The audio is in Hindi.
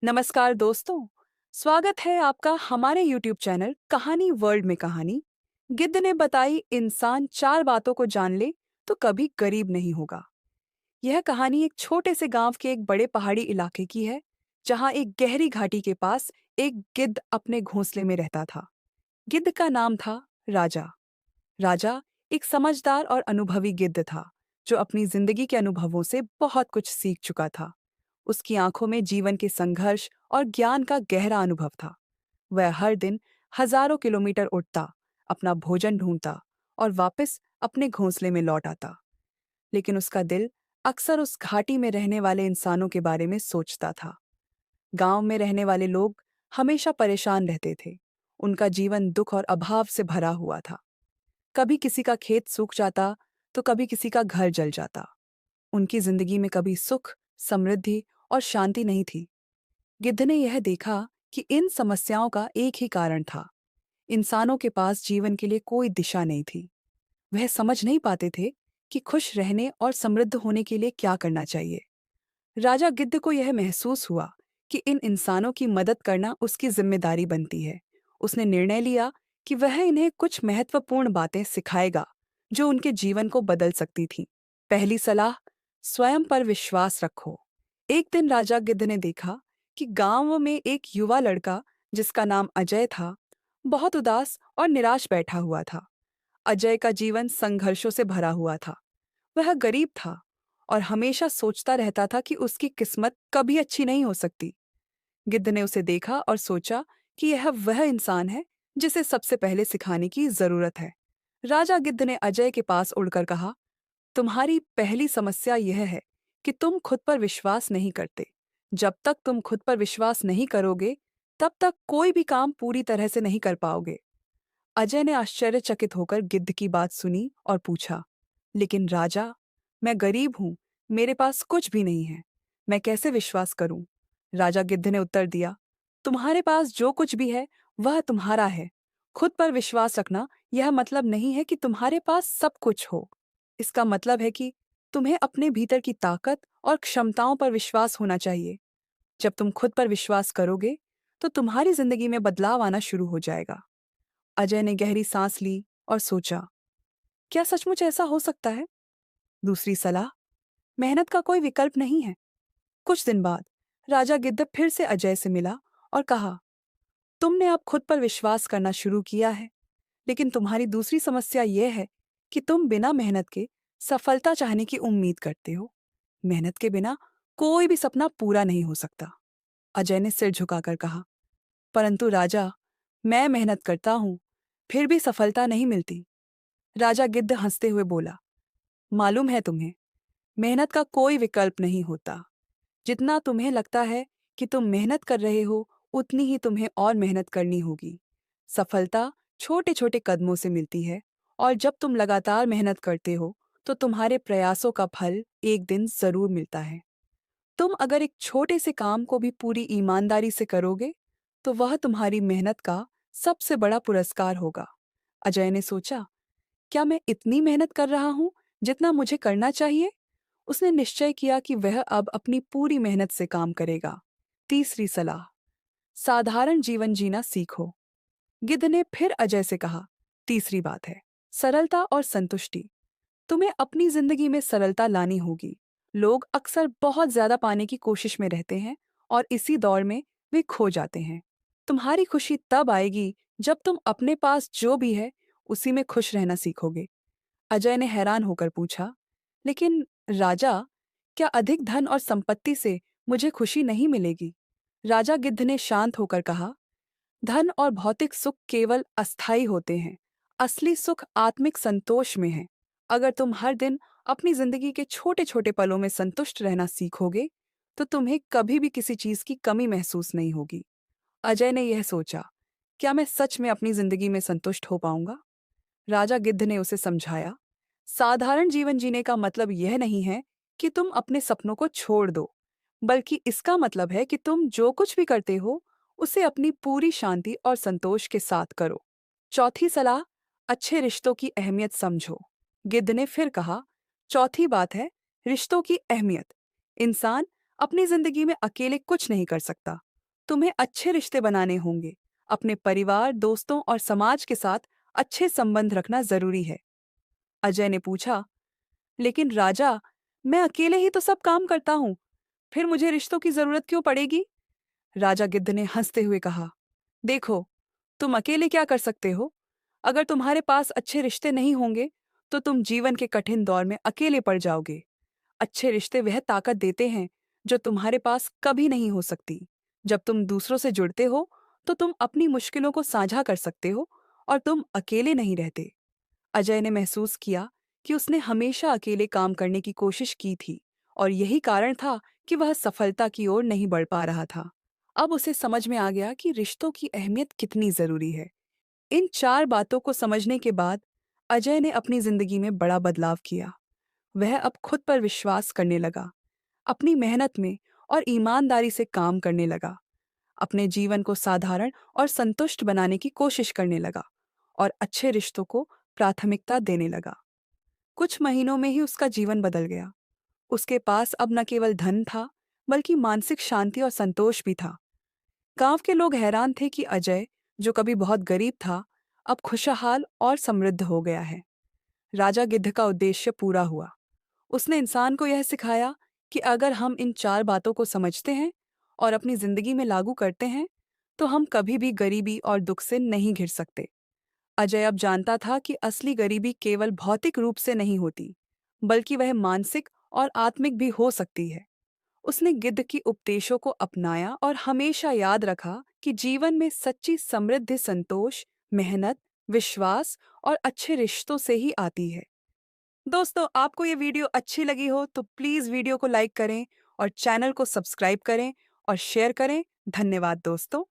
नमस्कार दोस्तों। स्वागत है आपका हमारे YouTube चैनल कहानी वर्ल्ड में। कहानी गिद्ध ने बताई, इंसान चार बातों को जान ले तो कभी गरीब नहीं होगा। यह कहानी एक छोटे से गांव के एक बड़े पहाड़ी इलाके की है, जहां एक गहरी घाटी के पास एक गिद्ध अपने घोंसले में रहता था। गिद्ध का नाम था राजा। राजा एक समझदार और अनुभवी गिद्ध था, जो अपनी जिंदगी के अनुभवों से बहुत कुछ सीख चुका था। उसकी आंखों में जीवन के संघर्ष और ज्ञान का गहरा अनुभव था। वह हर दिन हजारों किलोमीटर उड़ता, अपना भोजन ढूंढता और वापस अपने घोंसले में लौट आता। लेकिन उसका दिल अक्सर उस घाटी में रहने वाले इंसानों के बारे में सोचता था। गांव में रहने वाले लोग हमेशा परेशान रहते थे। उनका जीवन दुख और अभाव से भरा हुआ था। कभी किसी का खेत सूख जाता, तो कभी किसी का घर जल जाता। उनकी जिंदगी में कभी सुख, समृद्धि और शांति नहीं थी। गिद्ध ने यह देखा कि इन समस्याओं का एक ही कारण था। इंसानों के पास जीवन के लिए कोई दिशा नहीं थी। वह समझ नहीं पाते थे कि खुश रहने और समृद्ध होने के लिए क्या करना चाहिए। राजा गिद्ध को यह महसूस हुआ कि इन इंसानों की मदद करना उसकी जिम्मेदारी बनती है। उसने निर्णय लिया कि वह इन्हें कुछ महत्वपूर्ण बातें सिखाएगा, जो उनके जीवन को बदल सकती थीं। पहली सलाह, स्वयं पर विश्वास रखो। एक दिन राजा गिद्ध ने देखा कि गांव में एक युवा लड़का, जिसका नाम अजय था, बहुत उदास और निराश बैठा हुआ था। अजय का जीवन संघर्षों से भरा हुआ था। वह गरीब था और हमेशा सोचता रहता था कि उसकी किस्मत कभी अच्छी नहीं हो सकती। गिद्ध ने उसे देखा और सोचा कि यह वह इंसान है जिसे सबसे पहले सिखाने की जरूरत है। राजा गिद्ध ने अजय के पास उड़कर कहा, तुम्हारी पहली समस्या यह है कि तुम खुद पर विश्वास नहीं करते। जब तक तुम खुद पर विश्वास नहीं करोगे, तब तक कोई भी काम पूरी तरह से नहीं कर पाओगे। अजय ने आश्चर्यचकित होकर गिद्ध की बात सुनी और पूछा, लेकिन राजा, मैं गरीब हूं, मेरे पास कुछ भी नहीं है, मैं कैसे विश्वास करूं? राजा गिद्ध ने उत्तर दिया, तुम्हारे पास जो कुछ भी है वह तुम्हारा है। खुद पर विश्वास रखना यह मतलब नहीं है कि तुम्हारे पास सब कुछ हो। इसका मतलब है कि तुम्हें अपने भीतर की ताकत और क्षमताओं पर विश्वास होना चाहिए। जब तुम खुद पर विश्वास करोगे, तो तुम्हारी जिंदगी में बदलाव आना शुरू हो जाएगा। अजय ने गहरी सांस ली और सोचा, क्या सचमुच ऐसा हो सकता है? दूसरी सलाह, मेहनत का कोई विकल्प नहीं है। कुछ दिन बाद राजा गिद्ध फिर से अजय से मिला और कहा, तुमने अब खुद पर विश्वास करना शुरू किया है, लेकिन तुम्हारी दूसरी समस्या यह है कि तुम बिना मेहनत के सफलता चाहने की उम्मीद करते हो। मेहनत के बिना कोई भी सपना पूरा नहीं हो सकता। अजय ने सिर झुकाकर कहा, परंतु राजा, मैं मेहनत करता हूं, फिर भी सफलता नहीं मिलती। राजा गिद्ध हंसते हुए बोला, मालूम है तुम्हें, मेहनत का कोई विकल्प नहीं होता। जितना तुम्हें लगता है कि तुम मेहनत कर रहे हो, उतनी ही तुम्हें और मेहनत करनी होगी। सफलता छोटे छोटे कदमों से मिलती है, और जब तुम लगातार मेहनत करते हो, तो तुम्हारे प्रयासों का फल एक दिन जरूर मिलता है। तुम अगर एक छोटे से काम को भी पूरी ईमानदारी से करोगे, तो वह तुम्हारी मेहनत का सबसे बड़ा पुरस्कार होगा। अजय ने सोचा, क्या मैं इतनी मेहनत कर रहा हूं जितना मुझे करना चाहिए? उसने निश्चय किया कि वह अब अपनी पूरी मेहनत से काम करेगा। तीसरी सलाह, साधारण जीवन जीना सीखो। गिद्ध ने फिर अजय से कहा, तीसरी बात है सरलता और संतुष्टि। तुम्हें अपनी जिंदगी में सरलता लानी होगी। लोग अक्सर बहुत ज्यादा पाने की कोशिश में रहते हैं, और इसी दौड़ में वे खो जाते हैं। तुम्हारी खुशी तब आएगी जब तुम अपने पास जो भी है उसी में खुश रहना सीखोगे। अजय ने हैरान होकर पूछा, लेकिन राजा, क्या अधिक धन और संपत्ति से मुझे खुशी नहीं मिलेगी? राजा गिद्ध ने शांत होकर कहा, धन और भौतिक सुख केवल अस्थायी होते हैं। असली सुख आत्मिक संतोष में है। अगर तुम हर दिन अपनी जिंदगी के छोटे छोटे पलों में संतुष्ट रहना सीखोगे, तो तुम्हें कभी भी किसी चीज की कमी महसूस नहीं होगी। अजय ने यह सोचा, क्या मैं सच में अपनी जिंदगी में संतुष्ट हो पाऊंगा? राजा गिद्ध ने उसे समझाया, साधारण जीवन जीने का मतलब यह नहीं है कि तुम अपने सपनों को छोड़ दो, बल्कि इसका मतलब है कि तुम जो कुछ भी करते हो, उसे अपनी पूरी शांति और संतोष के साथ करो। चौथी सलाह, अच्छे रिश्तों की अहमियत समझो। गिद्ध ने फिर कहा, चौथी बात है रिश्तों की अहमियत। इंसान अपनी जिंदगी में अकेले कुछ नहीं कर सकता। तुम्हें अच्छे रिश्ते बनाने होंगे। अपने परिवार, दोस्तों और समाज के साथ अच्छे संबंध रखना जरूरी है। अजय ने पूछा, लेकिन राजा, मैं अकेले ही तो सब काम करता हूँ, फिर मुझे रिश्तों की जरूरत क्यों पड़ेगी? राजा गिद्ध ने हंसते हुए कहा, देखो, तुम अकेले क्या कर सकते हो? अगर तुम्हारे पास अच्छे रिश्ते नहीं होंगे, तो तुम जीवन के कठिन दौर में अकेले पड़ जाओगे। अच्छे रिश्ते वह ताकत देते हैं जो तुम्हारे पास कभी नहीं हो सकती। जब तुम दूसरों से जुड़ते हो, तो तुम अपनी मुश्किलों को साझा कर सकते हो और तुम अकेले नहीं रहते। अजय ने महसूस किया कि उसने हमेशा अकेले काम करने की कोशिश की थी और यही कारण था कि वह सफलता की ओर नहीं बढ़ पा रहा था। अब उसे समझ में आ गया कि रिश्तों की अहमियत कितनी जरूरी है। इन 4 बातों को समझने के बाद अजय ने अपनी जिंदगी में बड़ा बदलाव किया। वह अब खुद पर विश्वास करने लगा, अपनी मेहनत में और ईमानदारी से काम करने लगा, अपने जीवन को साधारण और संतुष्ट बनाने की कोशिश करने लगा और अच्छे रिश्तों को प्राथमिकता देने लगा। कुछ महीनों में ही उसका जीवन बदल गया। उसके पास अब न केवल धन था, बल्कि मानसिक शांति और संतोष भी था। गांव के लोग हैरान थे कि अजय, जो कभी बहुत गरीब था, अब खुशहाल और समृद्ध हो गया है। राजा गिद्ध का उद्देश्य पूरा हुआ। उसने इंसान को यह सिखाया कि अगर हम इन 4 बातों को समझते हैं और अपनी जिंदगी में लागू करते हैं, तो हम कभी भी गरीबी और दुख से नहीं घिर सकते। अजय अब जानता था कि असली गरीबी केवल भौतिक रूप से नहीं होती, बल्कि वह मानसिक और आत्मिक भी हो सकती है। उसने गिद्ध की उपदेशों को अपनाया और हमेशा याद रखा कि जीवन में सच्ची समृद्धि संतोष, मेहनत, विश्वास और अच्छे रिश्तों से ही आती है। दोस्तों, आपको ये वीडियो अच्छी लगी हो तो प्लीज़ वीडियो को लाइक करें और चैनल को सब्सक्राइब करें और शेयर करें। धन्यवाद दोस्तों।